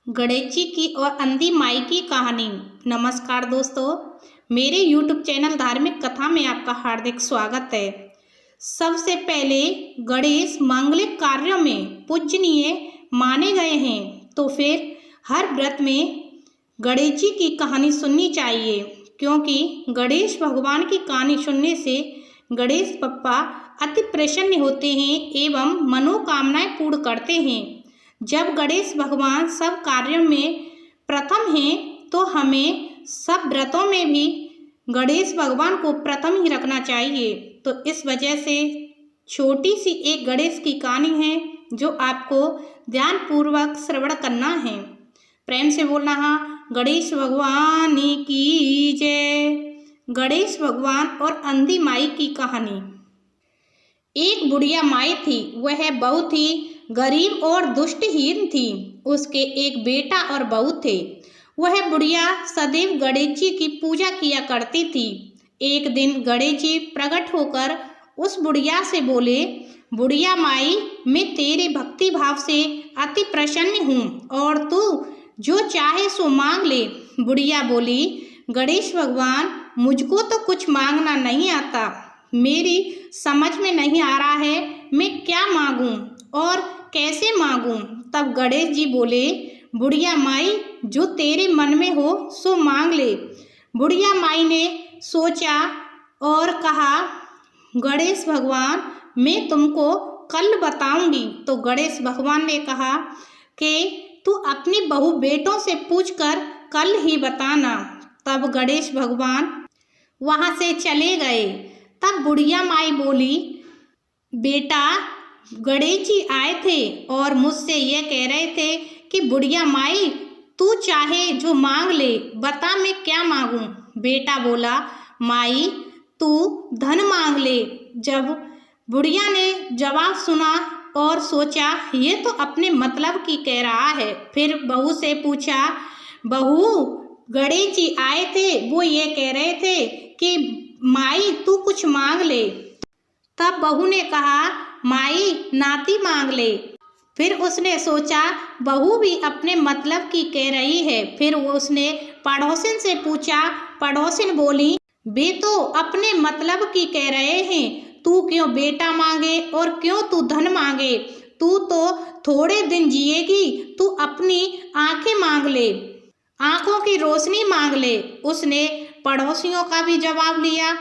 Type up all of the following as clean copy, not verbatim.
गणेश जी की और अंधी माई की कहानी। नमस्कार दोस्तों, मेरे YouTube चैनल धार्मिक कथा में आपका हार्दिक स्वागत है। सबसे पहले गणेश मांगलिक कार्यों में पूजनीय माने गए हैं, तो फिर हर व्रत में गणेश जी की कहानी सुननी चाहिए, क्योंकि गणेश भगवान की कहानी सुनने से गणेश बप्पा अति प्रसन्न होते हैं एवं मनोकामनाएं पूर्ण करते हैं। जब गणेश भगवान सब कार्यों में प्रथम हैं, तो हमें सब व्रतों में भी गणेश भगवान को प्रथम ही रखना चाहिए। तो इस वजह से छोटी सी एक गणेश की कहानी है जो आपको ध्यानपूर्वक श्रवण करना है। प्रेम से बोलना हाँ, गणेश भगवान की जय। गणेश भगवान और अंधी माई की कहानी। एक बुढ़िया माई थी, वह बहुत ही गरीब और दुष्टहीन थी। उसके एक बेटा और बहू थे। वह बुढ़िया सदैव गणेश जी की पूजा किया करती थी। एक दिन गणेश जी प्रकट होकर उस बुढ़िया से बोले, बुढ़िया माई, मैं तेरे भक्ति भाव से अति प्रसन्न हूँ और तू जो चाहे सो मांग ले। बुढ़िया बोली, गणेश भगवान, मुझको तो कुछ मांगना नहीं आता। मेरी समझ में नहीं आ रहा है मैं क्या मांगूं और कैसे मांगूं। तब गणेश जी बोले, बुढ़िया माई, जो तेरे मन में हो सो मांग ले। बुढ़िया माई ने सोचा और कहा, गणेश भगवान, मैं तुमको कल बताऊंगी। तो गणेश भगवान ने कहा कि तू अपनी बहू बेटों से पूछकर कल ही बताना। तब गणेश भगवान वहां से चले गए। तब बुढ़िया माई बोली, बेटा, गणेश जी आए थे और मुझसे यह कह रहे थे कि बुढ़िया माई, तू चाहे जो मांग ले, बता मैं क्या मांगूं। बेटा बोला, माई, तू धन मांग ले। जब बुढ़िया ने जवाब सुना और सोचा ये तो अपने मतलब की कह रहा है, फिर बहू से पूछा, बहू, गणेश जी आए थे, वो ये कह रहे थे कि माई तू कुछ मांग ले। तब बहू ने कहा, माई, नाती मांग ले। फिर उसने सोचा बहू भी अपने मतलब की कह रही है। फिर उसने पड़ोसिन से पूछा। पड़ोसिन बोली, वे तो अपने मतलब की कह रहे हैं, तू क्यों बेटा मांगे और क्यों तू धन मांगे। तू तो थोड़े दिन जिएगी, तू अपनी आंखें मांग ले, आंखों की रोशनी मांग ले। उसने पड़ोसियों का भी जवाब लिया।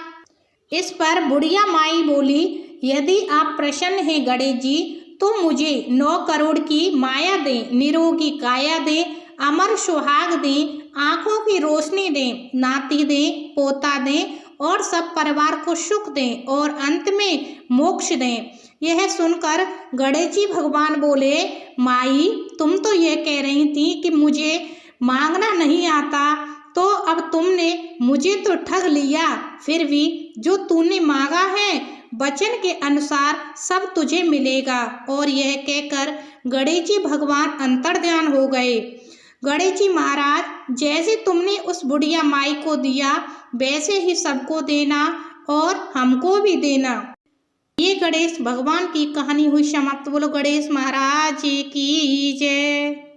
इस पर बुढ़िया माई बोली, यदि आप प्रसन्न हैं गणेश जी, तो मुझे 9 करोड़ की माया दें, निरोगी काया दें, अमर सुहाग दें, आंखों की रोशनी दें, नाती दें, पोता दें और सब परिवार को सुख दें और अंत में मोक्ष दें। यह सुनकर गणेश जी भगवान बोले, माई, तुम तो यह कह रही थी कि मुझे मांगना नहीं आता, तो अब तुमने मुझे तो ठग लिया। फिर भी जो तूने मांगा है वचन के अनुसार सब तुझे मिलेगा। और यह कहकर गणेश जी भगवान अंतर्ध्यान हो गए। गणेश जी महाराज, जैसे तुमने उस बुढ़िया माई को दिया वैसे ही सबको देना और हमको भी देना। ये गणेश भगवान की कहानी हुई समाप्त। बोलो गणेश महाराज की जय।